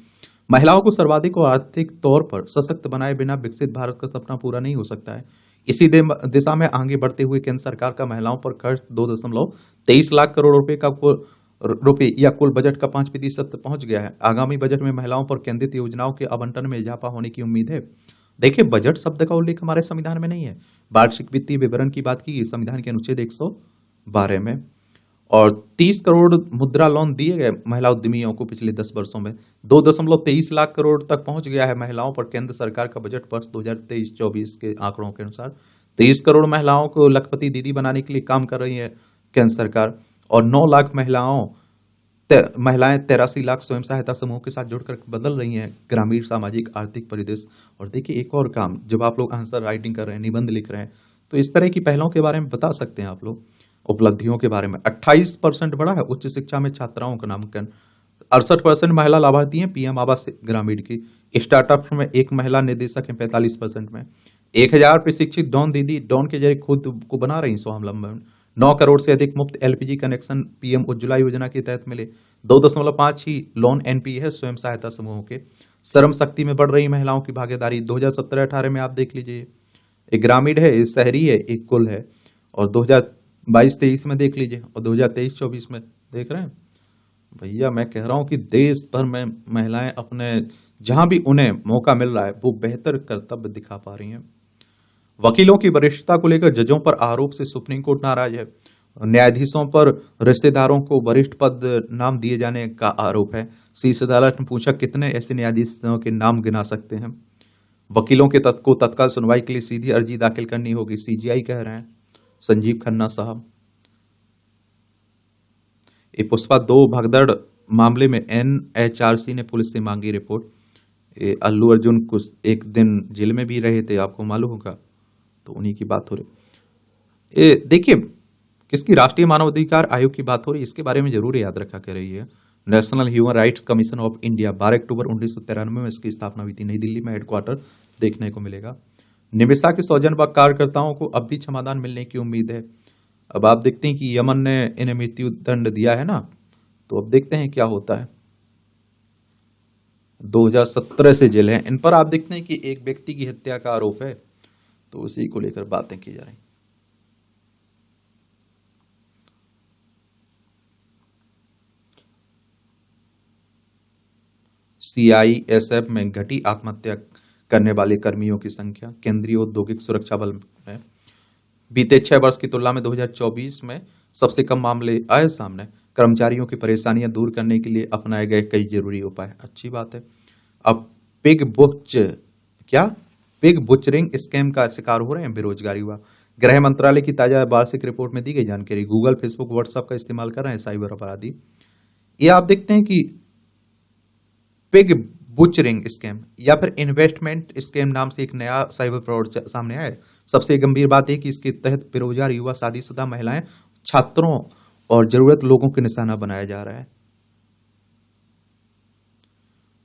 महिलाओं को सर्वाधिक और आर्थिक तौर पर सशक्त बनाए बिना विकसित भारत का सपना पूरा नहीं हो सकता है। इसी दिशा में आगे बढ़ते हुए केंद्र सरकार का महिलाओं पर खर्च 2.23 लाख करोड़ रुपए या कुल बजट का 5% पहुंच गया है। आगामी बजट में महिलाओं पर केंद्रित योजनाओं के आवंटन में इजाफा होने की उम्मीद है। देखिए, बजट शब्द का उल्लेख हमारे संविधान में नहीं है। वार्षिक वित्तीय विवरण की बात की संविधान के अनुच्छेद 112 में, और 30 करोड़ मुद्रा लोन दिए गए महिला उद्यमियों को पिछले 10 वर्षों में। 2.23 लाख करोड़ तक पहुंच गया है महिलाओं पर केंद्र सरकार का बजट वर्ष 2023-24 के आंकड़ों के अनुसार। 30 करोड़ महिलाओं को लखपति दीदी बनाने के लिए काम कर रही है केंद्र सरकार, और 9 लाख महिलाएं 83 लाख स्वयं सहायता समूह के साथ जुड़कर बदल रही हैं ग्रामीण सामाजिक आर्थिक परिदृश्य। और देखिए, एक और काम, जब आप लोग आंसर राइटिंग कर रहे हैं, निबंध लिख रहे हैं, तो इस तरह की पहलों के बारे में बता सकते हैं आप लोग। उपलब्धियों के बारे में 28% बढ़ा है उच्च शिक्षा में छात्राओं का नामांकन। 68% महिला लाभार्थी हैं पीएम आवास ग्रामीण की। स्टार्टअप में एक महिला निदेशक है 45% में। 1000 प्रशिक्षित ड्रोन दीदी ड्रोन के जरिए खुद को बना रही स्वावलंबन। 9 करोड़ से अधिक मुफ्त एलपीजी कनेक्शन पीएम उज्ज्वला योजना के तहत मिले। 2.5 ही लोन एनपीए है स्वयं सहायता समूहों के। श्रम शक्ति में बढ़ रही महिलाओं की भागीदारी 2017-18 में आप देख लीजिए, एक ग्रामीण है, एक शहरी है, एक कुल है। और 2022-23 में देख लीजिए, और 2023-24 में देख रहे हैं। भैया, मैं कह रहा हूं कि देश भर में महिलाएं अपने जहां भी उन्हें मौका मिल रहा है वो बेहतर कर्तव्य दिखा पा रही हैं। वकीलों की वरिष्ठता को लेकर जजों पर आरोप से सुप्रीम कोर्ट नाराज है। न्यायाधीशों पर रिश्तेदारों को वरिष्ठ पद नाम दिए जाने का आरोप है। शीर्ष अदालत ने पूछा, कितने ऐसे न्यायाधीशों के नाम गिना सकते हैं। वकीलों के को तत्काल सुनवाई के लिए सीधी अर्जी दाखिल करनी होगी, सीजीआई कह रहे हैं संजीव खन्ना साहब। पुष्पा 2 भगदड़ मामले में एनएचआरसी ने पुलिस से मांगी रिपोर्ट। अल्लू अर्जुन कुछ एक दिन जेल में भी रहे थे, आपको मालूम होगा, तो उन्हीं की बात हो रही। देखिए, किसकी राष्ट्रीय मानवाधिकार आयोग की बात हो रही है, इसके बारे में जरूर याद रखा कर रही है। National human rights commission of India 12 अक्टूबर 1993 में इसकी स्थापना हुई थी। नई दिल्ली में हेडक्वार्टर देखने को मिलेगा। निमिषा के सौजन्य व कार्यकर्ताओं को अब भी क्षमादान मिलने की उम्मीद है। अब आप देखते हैं कि यमन ने इन्हें मृत्यु दंड दिया है ना, तो अब देखते हैं क्या होता है। 2017 से जेल है इन पर। आप देखते हैं कि एक व्यक्ति की हत्या का आरोप है, तो उसी को लेकर बातें की जा रही। सीआईएसएफ में घटी आत्महत्या करने वाले कर्मियों की संख्या। केंद्रीय औद्योगिक सुरक्षा बल में बीते 6 वर्ष की तुलना में 2024 में सबसे कम मामले आए सामने। कर्मचारियों की परेशानियां दूर करने के लिए अपनाए गए कई जरूरी उपाय। अच्छी बात है। अब पिग बुचरिंग स्कैम का शिकार हो रहे हैं बेरोजगार युवा। गृह मंत्रालय की ताजा वार्षिक रिपोर्ट में दी गई जानकारी। गूगल, फेसबुक, व्हाट्सएप का इस्तेमाल कर रहे हैं साइबर अपराधी। ये आप देखते हैं कि पिग बुचरिंग स्कैम या फिर इन्वेस्टमेंट स्कैम नाम से एक नया साइबर फ्रॉड सामने आया है। सबसे गंभीर बात है कि इसके तहत बेरोजगार युवा, शादीशुदा महिलाएं, छात्रों और जरूरत लोगों के निशाना बनाया जा रहा है।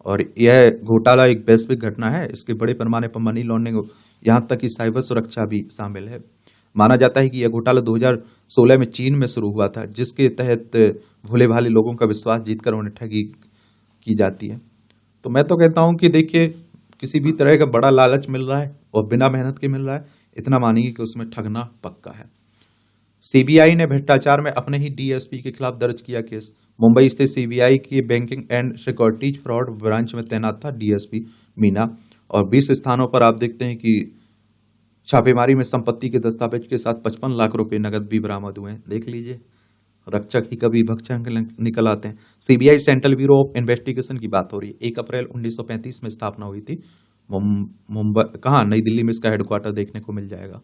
और यह घोटाला एक वैश्विक घटना है। इसके बड़े पैमाने पर मनी लॉन्ड्रिंग, यहां तक कि साइबर सुरक्षा भी शामिल है। माना जाता है कि यह घोटाला 2016 में चीन में शुरू हुआ था, जिसके तहत भोले भाले लोगों का विश्वास जीतकर उन्हें ठगी की जाती है। तो मैं तो कहता हूं कि देखिए, किसी भी तरह का बड़ा लालच मिल रहा है और बिना मेहनत के मिल रहा है, इतना मानिए कि उसमें ठगना पक्का है। सीबीआई ने भ्रष्टाचार में अपने ही डीएसपी के खिलाफ दर्ज किया केस। मुंबई स्थित सीबीआई की banking and securities fraud branch में तैनात था डीएसपी मीना। और 20 स्थानों पर आप देखते हैं कि छापेमारी में संपत्ति के दस्तावेज के साथ 55 लाख रुपए नगद भी बरामद हुए हैं। देख लीजिए, रक्षक ही कभी भक्षक निकल आते हैं। CBI central bureau of investigation की बात हो रही है। 1 अप्रैल 1935 में स्थापना हुई थी। मुंबई कहाँ, नई दिल्ली में इसका हेडक्वार्टर देखने को मिल जाएगा।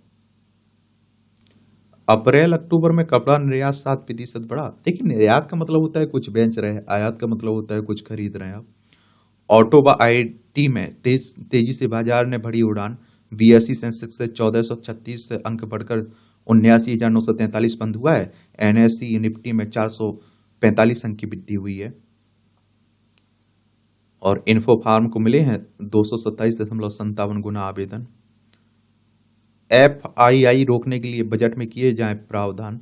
अप्रैल अक्टूबर में कपड़ा निर्यात 7% बढ़ा। देखिए, निर्यात का मतलब होता है कुछ बेच रहे हैं, आयात का मतलब होता है कुछ खरीद रहे हैं आप। ऑटो व आईटी में तेजी से बाजार ने भरी उड़ान। बीएसई सेंसेक्स से 1436 अंक बढ़कर 79,943 बंद हुआ है। एनएसई निफ्टी में 445 अंक की वृद्धि हुई है। और इन्फो फार्म को मिले हैं 227.57 गुना आवेदन। एफआईआई रोकने के लिए बजट में किए जाए प्रावधान।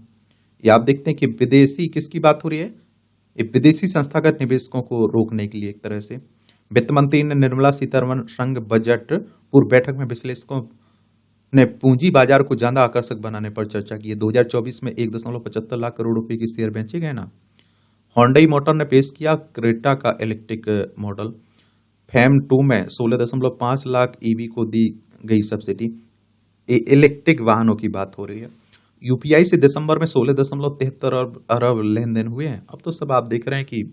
ये आप देखते हैं कि विदेशी, किसकी बात हो रही है, ये विदेशी संस्थागत निवेशकों को रोकने के लिए एक तरह से। वित्त मंत्री ने निर्मला सीतारमण संघ बजट पूर्व बैठक में विश्लेषकों ने पूंजी बाजार को ज्यादा आकर्षक बनाने पर चर्चा की है। 2024 में 1.75 लाख करोड़ रुपए के शेयर बेचे गए ना। होंडई मोटर ने पेश किया क्रेटा का इलेक्ट्रिक मॉडल। फेम 2 में 16.5 लाख ईवी को दी गई सब्सिडी। इलेक्ट्रिक वाहनों की बात हो रही है। यूपीआई से दिसंबर में 16.73 अरब लेन देन हुए हैं। अब तो सब आप देख रहे हैं कि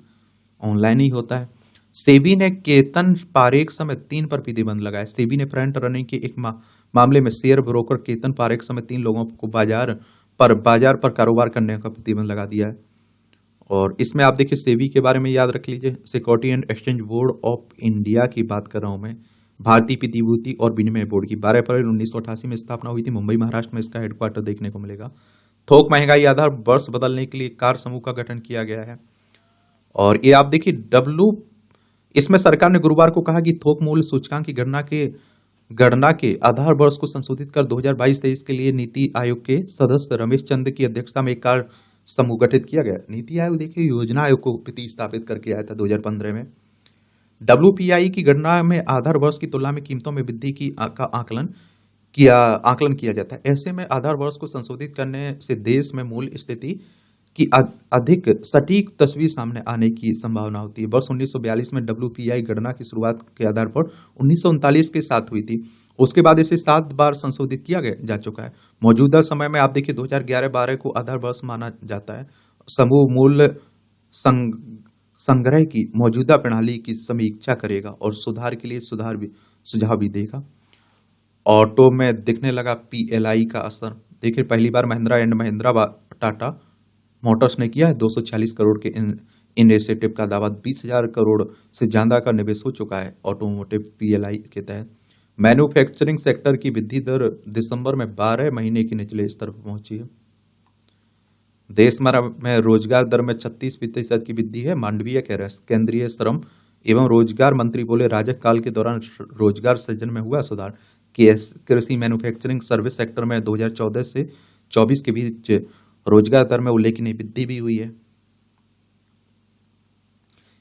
ऑनलाइन ही होता है। सेबी ने केतन पारेख समेत 3 पर प्रतिबंध लगाया। सेबी ने फ्रंट रनिंग के एक मामले में शेयर ब्रोकर केतन पारेख समेत 3 लोगों को बाजार पर कारोबार करने का प्रतिबंध लगा दिया है। और इसमें आप देखिए, सेबी के बारे में याद रख लीजिए, security and exchange board of India की बात कर रहा हूं मैं। भारतीय प्रतिभूति और विनिमय बोर्ड की 12 अप्रैल 1988 में स्थापना हुई थी। मुंबई महाराष्ट्र में इसका हेडक्वार्टर देखने को मिलेगा। थोक महंगाई आधार वर्ष बदलने के लिए कार समूह का गठन किया गया है। और ये आप देखिए, इसमें सरकार ने गुरुवार को कहा कि थोक मूल्य सूचकांक की गणना के आधार वर्ष को संशोधित कर 2022-23 के लिए नीति आयोग के सदस्य रमेश चंद की अध्यक्षता में एक कार समूह गठित किया गया। नीति आयोग देखिए योजना आयोग को प्रतिस्थापित करके आया था 2015 में। डब्ल्यूपीआई की गणना में आधार वर्ष की तुलना में कीमतों में वृद्धि का आकलन किया जाता है। ऐसे में आधार वर्ष को संशोधित करने से देश में मूल्य स्थिति की अधिक सटीक तस्वीर सामने आने की संभावना होती है। वर्ष 1942 में डब्ल्यूपीआई गणना की शुरुआत के आधार पर 1939 के साथ हुई थी। उसके बाद इसे 7 बार संशोधित किया जा चुका है। मौजूदा समय में आप देखिए 2011-12 को आधार वर्ष माना जाता है। समूह मूल्य संग्रह की मौजूदा प्रणाली की समीक्षा करेगा और सुधार के लिए सुझाव भी देगा। ऑटो में दिखने लगा पीएलआई का असर। देखिए, पहली बार महिंद्रा एंड महिंद्रा टाटा मोटर्स ने किया है 240 करोड़ के इनिशिएटिव का दावा। 20,000 करोड़ से ज्यादा का निवेश हो चुका है ऑटोमोटिव पीएलआई के तहत। मैन्युफैक्चरिंग सेक्टर की वृद्धि दर दिसंबर में 12 महीने के निचले स्तर पर पहुंची है। देश में रोजगार दर में 36% की वृद्धि है। मांडवीय केंद्रीय श्रम एवं रोजगार मंत्री बोले, राजग काल के दौरान रोजगार सृजन में हुआ सुधार। कृषि मैन्युफैक्चरिंग सर्विस सेक्टर में 2014 से 24 के बीच रोजगार दर में उल्लेखनीय वृद्धि भी हुई है।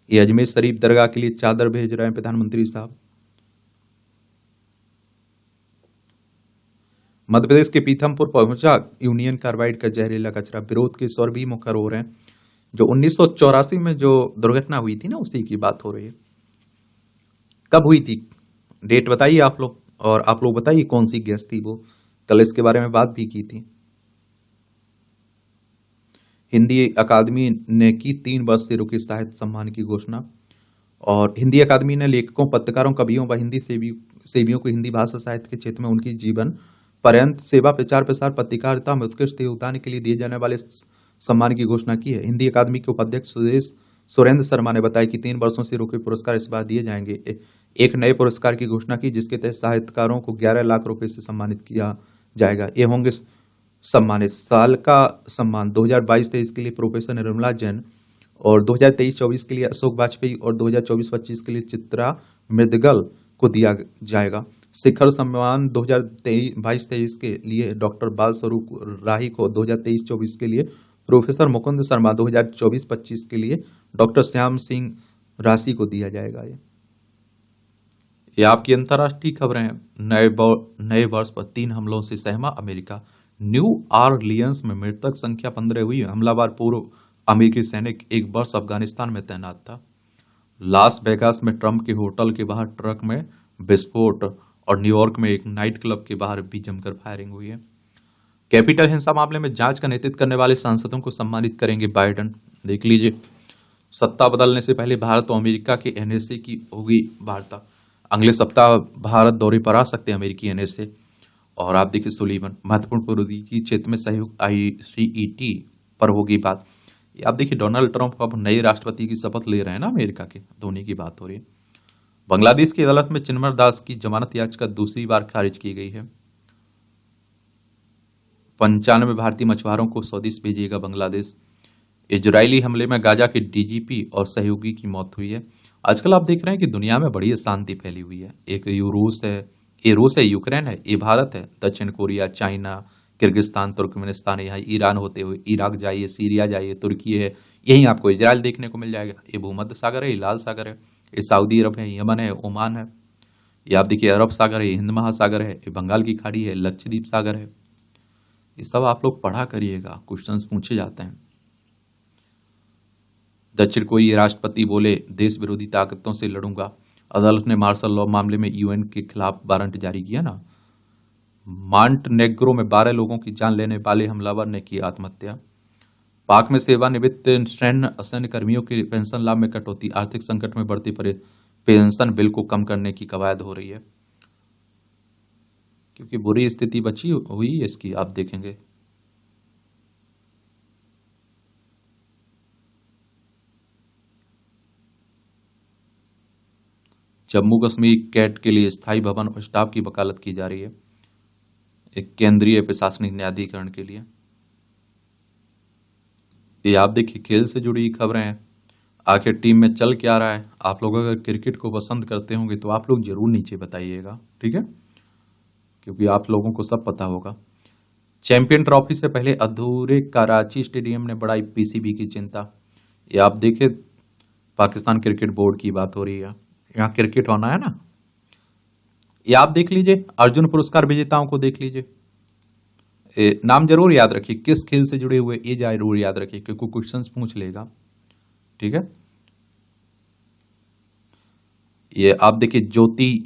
ये अजमेर शरीफ दरगाह के लिए चादर भेज रहे हैं प्रधानमंत्री साहब। मध्य प्रदेश के पीथमपुर पहुंचा यूनियन कार्बाइड का जहरीला कचरा। विरोध के स्वर भी मुखर हो रहे हैं। जो 1984 में जो दुर्घटना हुई थी ना, उसी की बात हो रही है। कब हुई थी, डेट बताइए आप लोग, और आप लोग बताइए कौन सी गैस थी वो। कल इसके बारे में बात भी की थी। हिंदी अकादमी ने की 3 वर्ष से रुके साहित्य सम्मान की घोषणा। और हिंदी अकादमी ने लेखकों, पत्रकारों, कवियों व हिंदी सेवियों को हिंदी भाषा साहित्य के क्षेत्र में उनकी जीवन पर्यंत सेवा, प्रचार प्रसार, पत्रकारिता में उत्कृष्ट योगदान के लिए दिए जाने वाले सम्मान की घोषणा की है। हिंदी अकादमी के उपाध्यक्ष सुरेंद्र शर्मा ने बताया कि 3 वर्षों से रुके पुरस्कार इस बार दिए जाएंगे। एक नए पुरस्कार की घोषणा की, जिसके तहत साहित्यकारों को 11 लाख रुपए से सम्मानित किया जाएगा। ये होंगे सम्मानित। साल का सम्मान 2022-23 के लिए प्रोफेसर निर्मला जैन, और 2023-24 के लिए अशोक वाजपेयी, और 2024-25 के लिए चित्रा मृदगल को दिया जाएगा। शिखर सम्मान 2022-23 के लिए डॉक्टर बाल स्वरूप राही को, 2023-24 के लिए प्रोफेसर मुकुंद शर्मा, 2024-25 के लिए डॉक्टर श्याम सिंह राशि को दिया जाएगा। ये आपकी अंतर्राष्ट्रीय खबरें हैं। नए वर्ष पर 3 हमलों से सहमा अमेरिका। न्यू ऑरलियंस में मृतक संख्या 15 हुई। हमलावर पूर्व अमेरिकी सैनिक 1 वर्ष अफगानिस्तान में तैनात था। लास वेगास में ट्रंप के होटल के बाहर ट्रक में विस्फोट, और न्यूयॉर्क में एक नाइट क्लब के बाहर भी जमकर फायरिंग हुई है। कैपिटल हिंसा मामले में जांच का नेतृत्व करने वाले सांसदों को सम्मानित करेंगे बाइडेन। देख लीजिए, सत्ता बदलने से पहले भारत और अमेरिका के एनएसए की होगी वार्ता। अगले सप्ताह भारत दौरे पर आ सकते हैं अमेरिकी एनएसए। और आप देखिए, सुलीवन महत्वपूर्ण प्रौद्योगिकी क्षेत्र में सहयोग ICET पर होगी बात। आप देखिए, डोनाल्ड ट्रंप अब नए राष्ट्रपति की शपथ ले रहे हैं ना अमेरिका के, धोनी की बात हो रही है। बांग्लादेश की अदालत में चिन्मय दास की जमानत याचिका दूसरी बार खारिज की गई है। 95 भारतीय मछुआरों को स्वदेश भेजेगा बांग्लादेश। इजरायली हमले में गाजा के DGP और सहयोगी की मौत हुई है। आजकल आप देख रहे हैं कि दुनिया में बड़ी अशांति फैली हुई है। एक रूस है, यूक्रेन है, ये भारत है, दक्षिण कोरिया, चाइना, किर्गिस्तान, तुर्कमेनिस्तान, यहाँ ईरान होते हुए इराक जाइए, सीरिया जाइए, तुर्की है, यहीं आपको इजराइल देखने को मिल जाएगा। ये भूमध्य सागर है, ये लाल सागर है, ये सऊदी अरब है, यमन है, ओमान है। ये आप देखिए, अरब सागर है, हिंद महासागर है, ये बंगाल की खाड़ी है, लक्षद्वीप सागर है। ये सब आप लोग पढ़ा करिएगा, क्वेश्चंस पूछे जाते हैं। दक्षिण कोरिया राष्ट्रपति बोले, देश विरोधी ताकतों से लड़ूंगा। अदालत ने मार्शल लॉ मामले में UN के खिलाफ वारंट जारी किया ना। मांटनेग्रो में 12 लोगों की जान लेने वाले हमलावर ने की आत्महत्या। पाक में सेवानिवृत्त सैन्य कर्मियों के पेंशन लाभ में कटौती, आर्थिक संकट में बढ़ती पेंशन बिल को कम करने की कवायद हो रही है, क्योंकि बुरी स्थिति बची हुई है इसकी, आप देखेंगे। जम्मू कश्मीर कैट के लिए स्थायी भवन और स्टाफ की वकालत की जा रही है, एक केंद्रीय प्रशासनिक न्यायाधिकरण के लिए। ये आप देखिए, खेल से जुड़ी खबरें हैं। आखिर टीम में चल क्या रहा है? आप लोग अगर क्रिकेट को पसंद करते होंगे तो आप लोग जरूर नीचे बताइएगा, ठीक है, क्योंकि आप लोगों को सब पता होगा। चैंपियन ट्रॉफी से पहले अधूरे कराची स्टेडियम ने बढ़ाई PCB की चिंता। ये आप देखिए, पाकिस्तान क्रिकेट बोर्ड की बात हो रही है, यहाँ क्रिकेट होना है ना। ये आप देख लीजिए, अर्जुन पुरस्कार विजेताओं को देख लीजिए, नाम जरूर याद रखिए, किस खेल से जुड़े हुए ये जरूर याद रखिए, क्योंकि क्वेश्चंस पूछ लेगा, ठीक है। ये आप देखिए, ज्योति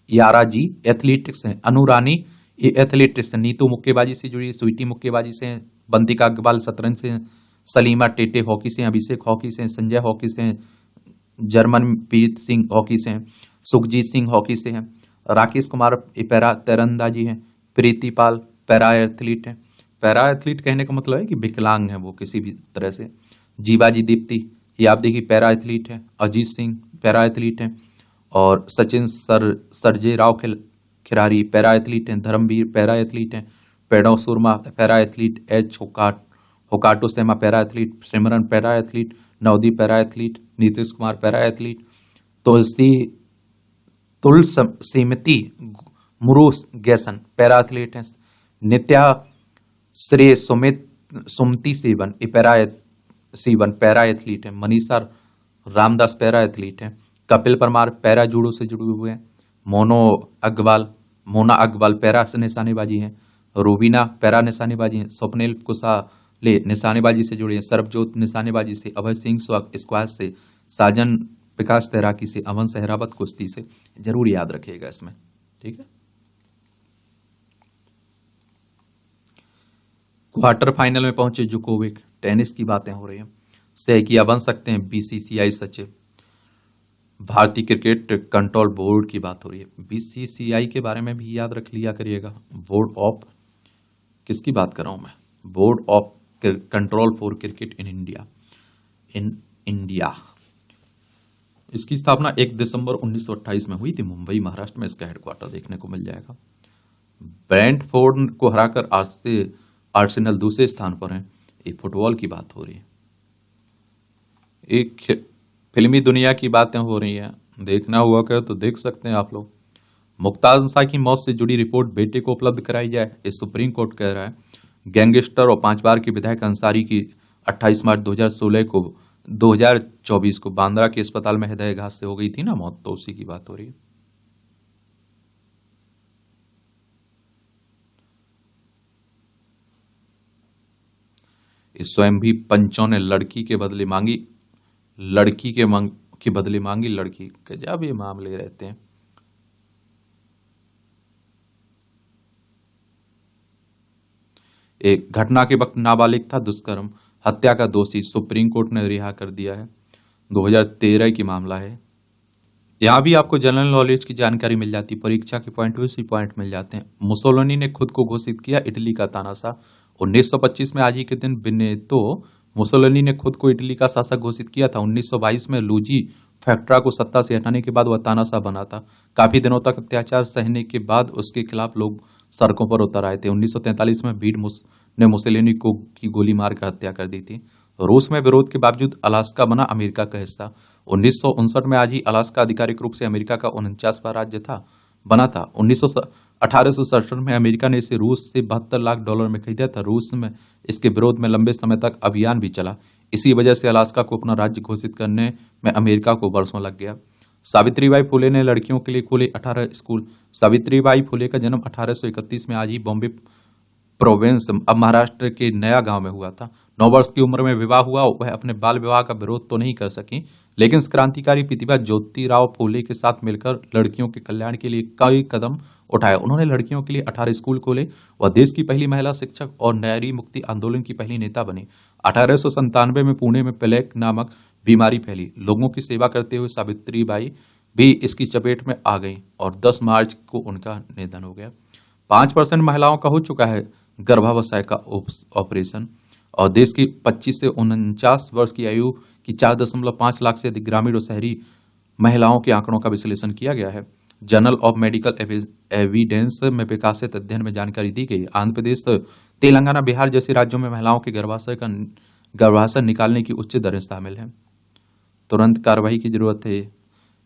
याराजी एथलेटिक्स है, अनुरानी ये एथलेटिक्स है, नीतू मुक्केबाजी से जुड़ी, स्वीटी मुक्केबाजी से, बंतिका अग्रवाल शतरंज से, सलीमा टेटे हॉकी से, अभिषेक हॉकी से, संजय हॉकी से, जर्मनप्रीत सिंह हॉकी से, सुखजीत सिंह हॉकी से हैं, राकेश कुमार पैरा तीरंदाजी हैं, प्रीति पाल पैरा एथलीट हैं। पैरा एथलीट कहने का मतलब है कि विकलांग है वो किसी भी तरह से। जीवाजी दीप्ति, ये आप देखिए पैरा एथलीट है। अजीत सिंह पैरा एथलीट हैं, और सचिन सरजे राव खिलाड़ी पैरा एथलीट हैं। धर्मवीर पैरा एथलीट हैं। पेडो Surma para athlete, H Hokato Sema para athlete, Simran para athlete, Navdeep para athlete, Nitish Kumar para athlete, Thulasimathi Murugesan para athlete हैं। नित्या श्री सुमति सीवन पैरा एथलीट हैं। मनीषा रामदास पैरा एथलीट हैं। कपिल परमार पैरा जूडो से जुड़े हुए हैं। मोना अग्रवाल पैरा निशानेबाजी हैं। रूबीना पैरा निशानेबाजी हैं। स्वप्निल कुशाले निशानेबाजी से जुड़े हैं। सरबजोत निशानेबाजी से, अभय सिंह स्क्वाश से, साजन विकास तैराकी से, अमन सहरावत कुश्ती से। जरूर याद रखिएगा इसमें, ठीक है। क्वार्टर फाइनल में पहुंचे जोकोविक, टेनिस की बातें हो रही हैं। सहकिया बन सकते हैं BCCI सचिव। भारतीय क्रिकेट कंट्रोल बोर्ड की बात हो रही है। BCCI के बारे में भी याद रख लिया करिएगा। बोर्ड ऑफ, किसकी बात कर रहा हूं मैं? Board of control for cricket in India. इसकी स्थापना 1 दिसंबर 1928 में हुई थी। मुंबई महाराष्ट्र में इसका हेडक्वार्टर देखने को मिल जाएगा। ब्रेंटफोर्ड को हराकर आर्सेनल दूसरे स्थान पर है। एक फुटबॉल की बात हो रही है। एक फिल्मी दुनिया की बातें हो रही हैं। देखना हुआ करे तो देख सकते हैं आप लोग। मुख्तार अंसारी की मौत से जुड़ी रिपोर्ट बेटे को उपलब्ध कराई जाए, ये सुप्रीम कोर्ट कह रहा है। गैंगस्टर और 5 बार के विधायक अंसारी की 28 मार्च 2024 को बांद्रा के अस्पताल में हृदयाघात से हो गई थी ना मौत, तो उसी की बात हो रही है। स्वयं भी पंचों ने लड़की के बदले मांगी लड़की। गजब ये मामले रहते हैं। एक घटना के वक्त नाबालिग था, दुष्कर्म हत्या का दोषी सुप्रीम कोर्ट ने रिहा कर दिया है। 2013 की मामला है। यहाँ भी आपको जनरल नॉलेज की जानकारी मिल जाती, परीक्षा के पॉइंट उसी पॉइंट मिल जाते हैं। मुसोलिनी ने खुद को घोषित किया इटली का तानाशाह। 1925 में आज ही के दिन बेनेतो मुसोलिनी ने खुद को इटली का शासक घोषित किया था। 1922 में लूजी फैक्ट्रा को सत्ता से हटाने के बाद वह तानाशाह बना था। काफी दिनों तक अत्याचार सहने के बाद उसके खिलाफ लोग सड़कों पर उतर आए थे। 1943 में ने मुसोलिनी को की गोली मार कर हत्या कर दी थी। रूस में विरोध के बावजूद अलास्का बना अमेरिका का हिस्सा। 1959 में आज ही अलास्का आधिकारिक रूप से अमेरिका का 49वां राज्य बना था। 1867 में अमेरिका ने इसे रूस से $72 लाख में खरीदा था। रूस में इसके विरोध में लंबे समय तक अभियान भी चला। इसी वजह से अलास्का को अपना राज्य घोषित करने में अमेरिका को वर्षों लग गया। सावित्रीबाई फुले ने लड़कियों के लिए खोले 18 स्कूल। सावित्रीबाई फुले का जन्म 1831 में आज ही बॉम्बे प्रोविंस अब महाराष्ट्र के नया गांव में हुआ था। 9 वर्ष की उम्र में विवाह हुआ। वह अपने बाल विवाह का विरोध तो नहीं कर सकी, लेकिन क्रांतिकारी प्रतिभा ज्योतिराव फुले के साथ मिलकर लड़कियों के कल्याण के लिए कई कदम उठाए। उन्होंने लड़कियों के लिए 18 स्कूल खोले। वह देश की पहली महिला शिक्षक और नारी मुक्ति आंदोलन की पहली नेता बनी। 1897 में पुणे में प्लेग नामक बीमारी फैली। लोगों की सेवा करते हुए सावित्रीबाई भी इसकी चपेट में आ गई और 10 मार्च को उनका निधन हो गया। 5% महिलाओं का हो चुका है गर्भावस्था का ऑपरेशन और देश की 25 से 49 वर्ष की आयु की 4.5 लाख से अधिक ग्रामीण और शहरी महिलाओं के आंकड़ों का विश्लेषण किया गया है। जर्नल ऑफ मेडिकल एविडेंस में विकासित अध्ययन में जानकारी दी गई। आंध्र प्रदेश, तेलंगाना, बिहार जैसे राज्यों में महिलाओं के गर्भाशय निकालने की उच्च दरें शामिल हैं। तुरंत कार्रवाई की जरूरत है।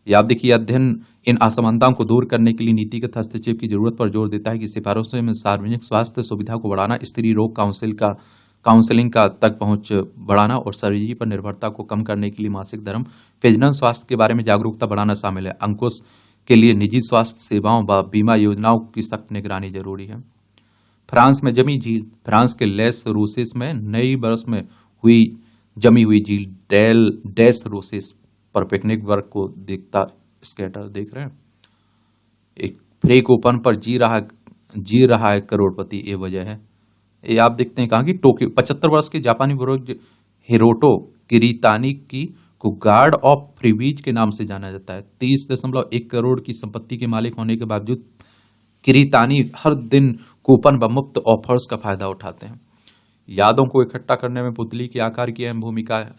याद देखिए, अध्ययन इन असमानताओं को दूर करने के लिए नीतिगत हस्तक्षेप की जरूरत पर जोर देता है कि सिफारिशों में सार्वजनिक स्वास्थ्य सुविधा को बढ़ाना, स्त्री रोग काउंसलिंग का तक पहुंच बढ़ाना और सर्जरी पर निर्भरता को कम करने के लिए मासिक धर्म प्रजनन स्वास्थ्य के बारे में जागरूकता बढ़ाना शामिल है। अंकुश के लिए निजी स्वास्थ्य सेवाओं व बीमा योजनाओं की सख्त निगरानी जरूरी है। फ्रांस में जमी झील। फ्रांस के लेस रोसेस में नई बरस में जमी हुई झील डेस रोसेस पर पिकनिक वर्ग को देखता स्केटर देख रहे हैं। एक फ्रेक ओपन पर जी रहा है करोड़पति, ये वजह है। ये आप देखते हैं कहा कि टोक्यो 75 वर्ष के जापानी बुजुर्ग हिरोटो किरीतानी को गार्ड ऑफ फ्रीबीज के नाम से जाना जाता है। 30.1 करोड़ की संपत्ति के मालिक होने के बावजूद किरीतानी हर दिन कूपन व मुफ्त ऑफर्स का फायदा उठाते हैं। यादों को इकट्ठा करने में पुतली के आकार की अहम भूमिका है।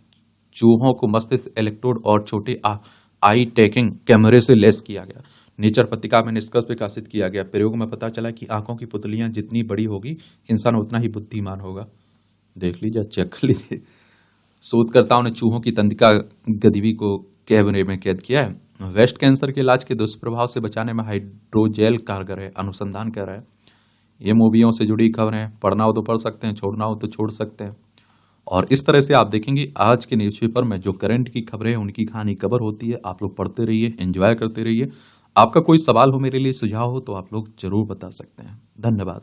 चूहों को मस्तिष्क इलेक्ट्रोड और छोटे आई ट्रैकिंग कैमरे से लैस किया गया। नेचर पत्रिका में निष्कर्ष प्रकाशित किया गया। प्रयोग में पता चला कि आंखों की पुतलियां जितनी बड़ी होगी, इंसान उतना ही बुद्धिमान होगा। देख लीजिए, चेक कर लीजिए। शोधकर्ताओं ने चूहों की तंत्रिका गतिविधि को कैमरे में कैद किया है। ब्रेस्ट कैंसर के इलाज के दुष्प्रभाव से बचाने में हाइड्रोजेल कारगर है, अनुसंधान कर रहा है। ये मूवियों से जुड़ी खबरें, पढ़ना हो तो पढ़ सकते हैं, छोड़ना हो तो छोड़ सकते हैं। और इस तरह से आप देखेंगे आज के न्यूज़पेपर में जो करंट की खबरें हैं उनकी कहानी कवर होती है। आप लोग पढ़ते रहिए, एंजॉय करते रहिए। आपका कोई सवाल हो, मेरे लिए सुझाव हो तो आप लोग जरूर बता सकते हैं। धन्यवाद।